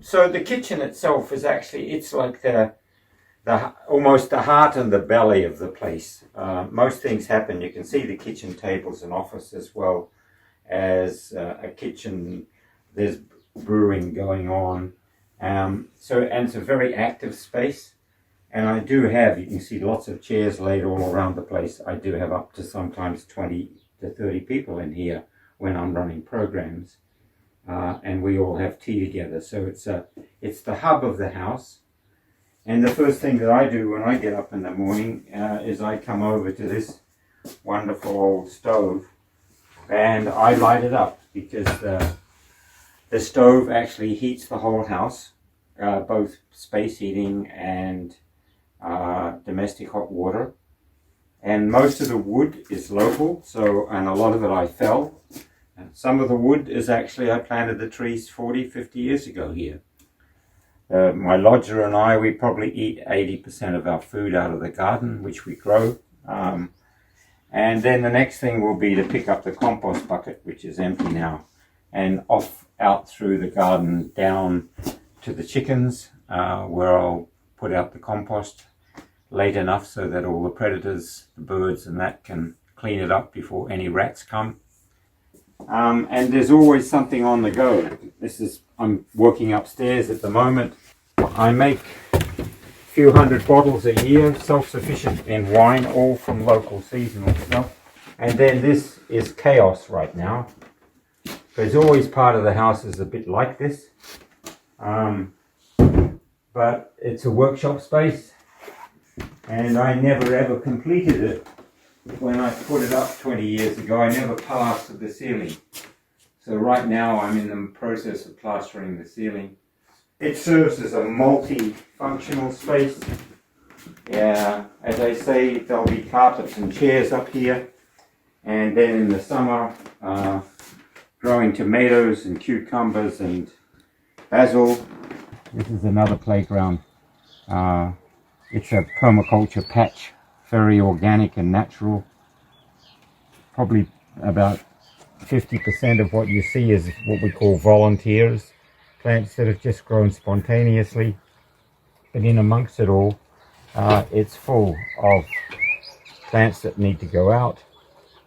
So the kitchen itself is actually, it's like almost the heart and the belly of the place. Most things happen. You can see the kitchen table's an office as well as a kitchen. There's brewing going on. And it's a very active space. And I do have, you can see lots of chairs laid all around the place. I do have up to sometimes 20 to 30 people in here when I'm running programs. And we all have tea together. So it's the hub of the house. And the first thing that I do when I get up in the morning is I come over to this wonderful old stove and I light it up, because the stove actually heats the whole house, both space heating and domestic hot water. And most of the wood is local, and a lot of it I fell. And some of the wood is actually, I planted the trees 40, 50 years ago here. My lodger and I, we probably eat 80% of our food out of the garden, which we grow. And then the next thing will be to pick up the compost bucket, which is empty now, and out through the garden down to the chickens, where I'll put out the compost late enough so that all the predators, the birds and that, can clean it up before any rats come. And there's always something on the go. I'm working upstairs at the moment. I make a few hundred bottles a year, self-sufficient in wine, all from local seasonal stuff. And then this is chaos right now. There's always part of the house is a bit like this. But it's a workshop space. And I never ever completed it. When I put it up 20 years ago, I never plastered the ceiling. So right now I'm in the process of plastering the ceiling. It serves as a multi-functional space. Yeah, as I say, there'll be carpets and chairs up here. And then in the summer, growing tomatoes and cucumbers and basil. This is another playground. It's a Permaculture Patch. Very organic and natural. Probably about 50% of what you see is what we call volunteers, plants that have just grown spontaneously. But in amongst it all, it's full of plants that need to go out,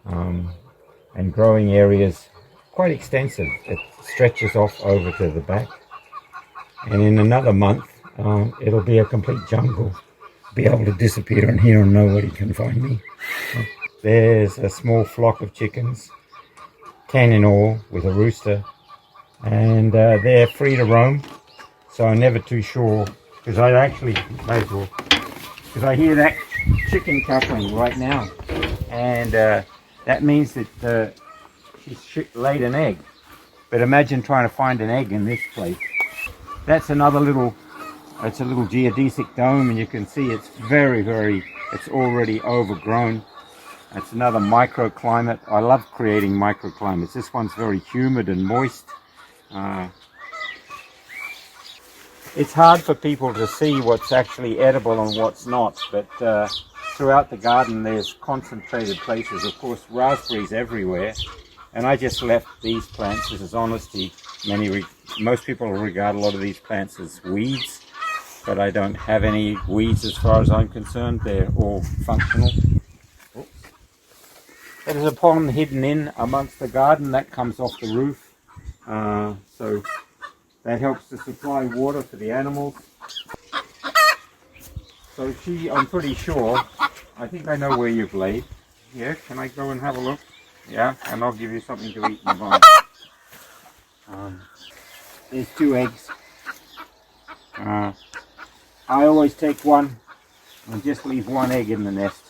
and growing areas quite extensive. It stretches off over to the back, and in another month it'll be a complete jungle. Be able to disappear in here and nobody can find me. There's a small flock of chickens, 10 in all, with a rooster, and they're free to roam, so I'm never too sure, because I actually because I hear that chicken cackling right now, and that means that she's laid an egg. But imagine trying to find an egg in this place. That's another little, it's a little geodesic dome, and you can see it's it's already overgrown. It's another microclimate. I love creating microclimates. This one's very humid and moist. It's hard for people to see what's actually edible and what's not, but throughout the garden there's concentrated places. Of course, raspberries everywhere, and I just left these plants. This is honesty. Most people regard a lot of these plants as weeds, but I don't have any weeds as far as I'm concerned. They're all functional. There's a pond hidden in amongst the garden that comes off the roof, so that helps to supply water for the animals. So I'm pretty sure, I think I know where you've laid. Yeah, can I go and have a look? Yeah, and I'll give you something to eat in the bite. There's 2 eggs. I always take one and just leave 1 egg in the nest,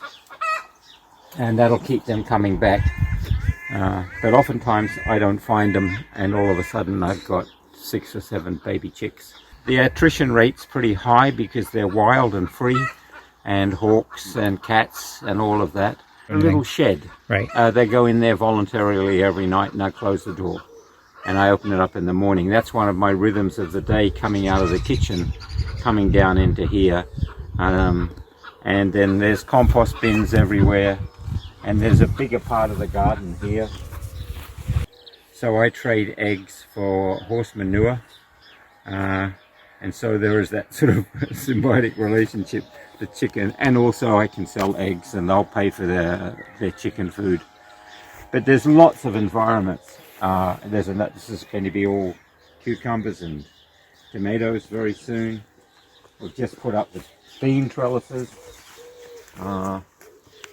and that'll keep them coming back. But oftentimes I don't find them, and all of a sudden I've got 6 or 7 baby chicks. The attrition rate's pretty high because they're wild and free, and hawks and cats and all of that. A little shed. Right. They go in there voluntarily every night, and I close the door and I open it up in the morning. That's one of my rhythms of the day, coming out of the kitchen, coming down into here. And then there's compost bins everywhere, and there's a bigger part of the garden here. So I trade eggs for horse manure. and so there is that sort of symbiotic relationship, the chicken, and also I can sell eggs and they'll pay for their chicken food. But there's lots of environments. This is going to be all cucumbers and tomatoes very soon. We've just put up the bean trellises.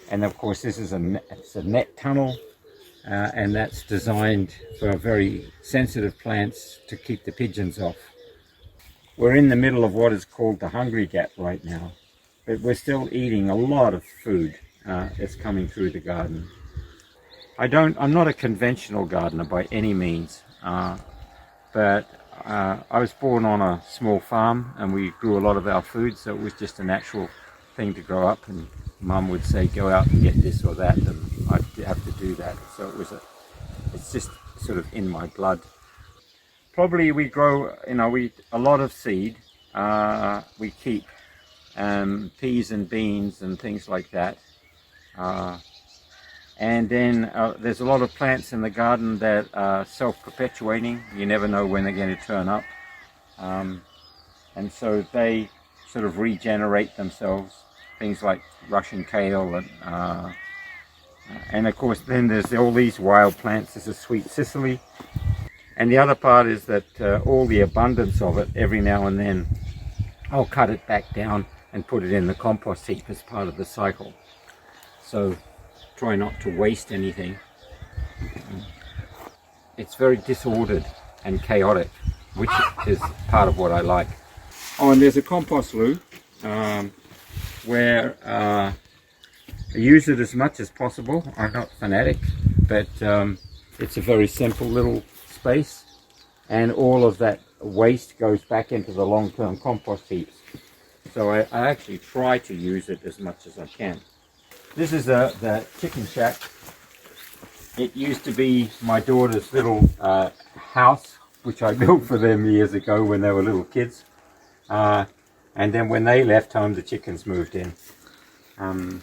And of course this is it's a net tunnel, and that's designed for very sensitive plants to keep the pigeons off. We're in the middle of what is called the hungry gap right now, but we're still eating a lot of food that's coming through the garden. I'm not a conventional gardener by any means, but I was born on a small farm and we grew a lot of our food, so it was just a natural thing to grow up, and Mum would say go out and get this or that, and I'd have to do that. So it's just sort of in my blood. Probably we grow, a lot of seed. We keep peas and beans and things like that. And then there's a lot of plants in the garden that are self-perpetuating. You never know when they're going to turn up. And so they sort of regenerate themselves. Things like Russian kale and of course then there's all these wild plants. This is sweet Sicily. And the other part is that all the abundance of it, every now and then I'll cut it back down and put it in the compost heap as part of the cycle. So try not to waste anything. It's very disordered and chaotic, which is part of what I like. Oh, and there's a compost loo where I use it as much as possible. I'm not fanatic, but it's a very simple little space, and all of that waste goes back into the long-term compost heaps. So I actually try to use it as much as I can. This is the chicken shack. It used to be my daughter's little house, which I built for them years ago when they were little kids. And then when they left home, the chickens moved in. And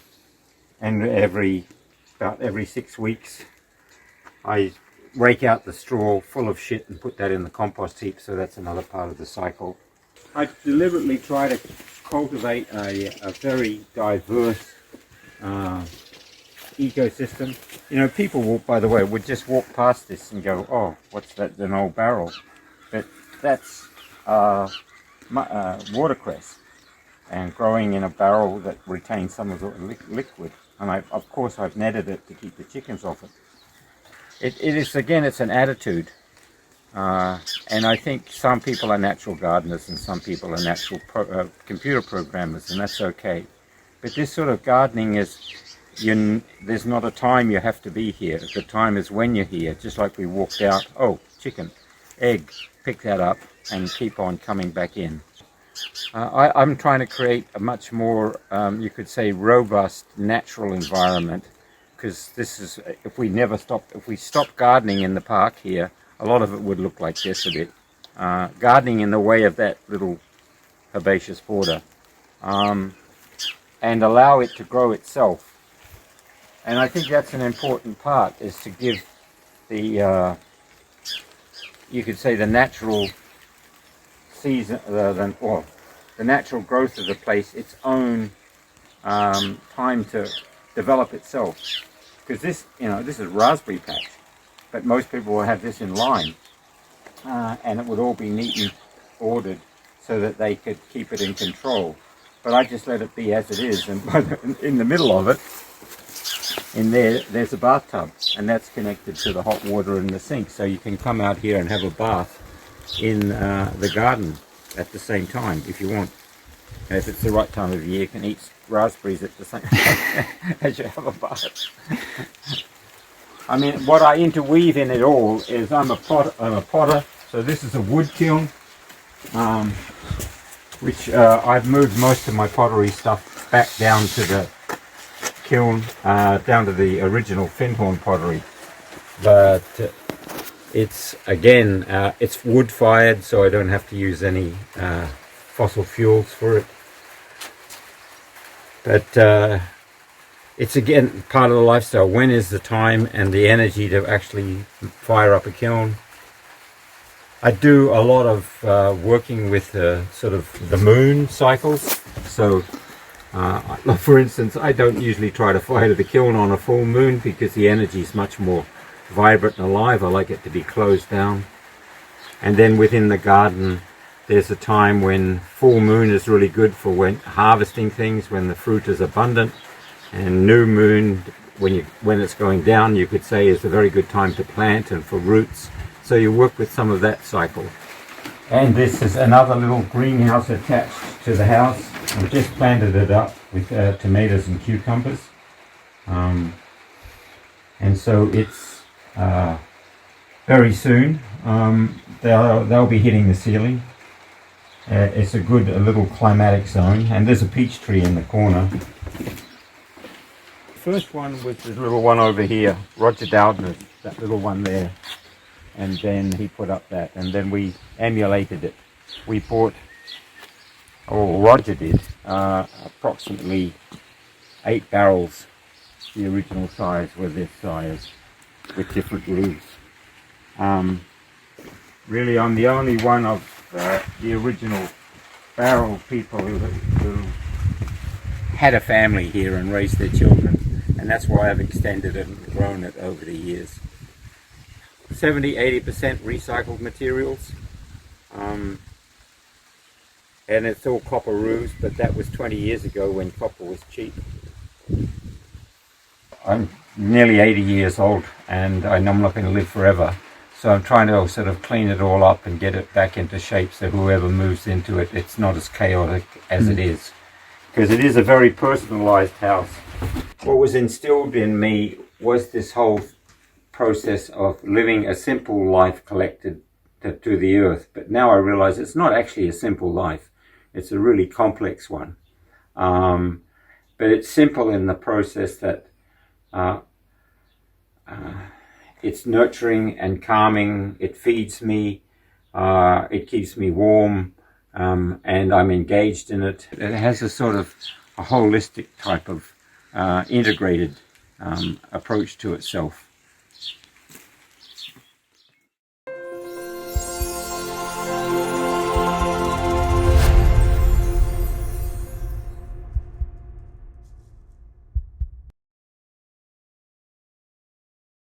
about every 6 weeks, I rake out the straw full of shit and put that in the compost heap, so that's another part of the cycle. I deliberately try to cultivate a very diverse ecosystem. People by the way, would just walk past this and go, oh, what's that, an old barrel? But that's watercress, and growing in a barrel that retains some of the liquid. And of course I've netted it to keep the chickens off it. It is, again, it's an attitude. And I think some people are natural gardeners and some people are natural computer programmers, and that's okay. But this sort of gardening is, there's not a time you have to be here. The time is when you're here. Just like we walked out, oh, chicken, egg, pick that up and keep on coming back in. I'm trying to create a much more, you could say, robust, natural environment, because this is, if we stop gardening in the park here, a lot of it would look like this a bit. Gardening in the way of that little herbaceous border, and allow it to grow itself. And I think that's an important part, is to give the, you could say, the natural season, the natural growth of the place, its own time to develop itself. Because this is raspberry patch, but most people will have this in line, and it would all be neat and ordered so that they could keep it in control. But I just let it be as it is, and in the middle of it, there's a bathtub, and that's connected to the hot water in the sink, so you can come out here and have a bath in the garden at the same time if you want. And if it's the right time of year, you can eat raspberries at the same time as you have a bath. I mean, what I interweave in it all is I'm a potter, so this is a wood kiln, which I've moved most of my pottery stuff back down to the kiln, down to the original Findhorn pottery. But it's, again, it's wood fired, so I don't have to use any fossil fuels for it. But it's, again, part of the lifestyle. When is the time and the energy to actually fire up a kiln? I do a lot of working with sort of the moon cycles. So, for instance, I don't usually try to fire the kiln on a full moon because the energy is much more vibrant and alive. I like it to be closed down. And then within the garden, there's a time when full moon is really good for when harvesting things, when the fruit is abundant, and new moon, when it's going down, you could say, is a very good time to plant and for roots. So you work with some of that cycle. And this is another little greenhouse attached to the house. I've just planted it up with tomatoes and cucumbers. And so it's very soon they'll be hitting the ceiling. It's a good little climatic zone, and there's a peach tree in the corner. First one was this little one over here, Roger Dowdner, that little one there. And then he put up that, and then we emulated it. We bought, or Roger did, approximately 8 barrels. The original size were this size, with different roofs. Really, I'm the only one of the original barrel people who had a family here and raised their children, and that's why I've extended it and grown it over the years. 70-80% recycled materials, and it's all copper roofs, but that was 20 years ago when copper was cheap. I'm nearly 80 years old, and I know I'm not going to live forever, so I'm trying to sort of clean it all up and get it back into shape so whoever moves into it, it's not as chaotic as it is, because it is a very personalized house. What was instilled in me was this whole process of living a simple life collected to the earth, but now I realize it's not actually a simple life. It's a really complex one, but it's simple in the process that it's nurturing and calming. It feeds me, it keeps me warm, and I'm engaged in it. It has a sort of a holistic type of integrated approach to itself.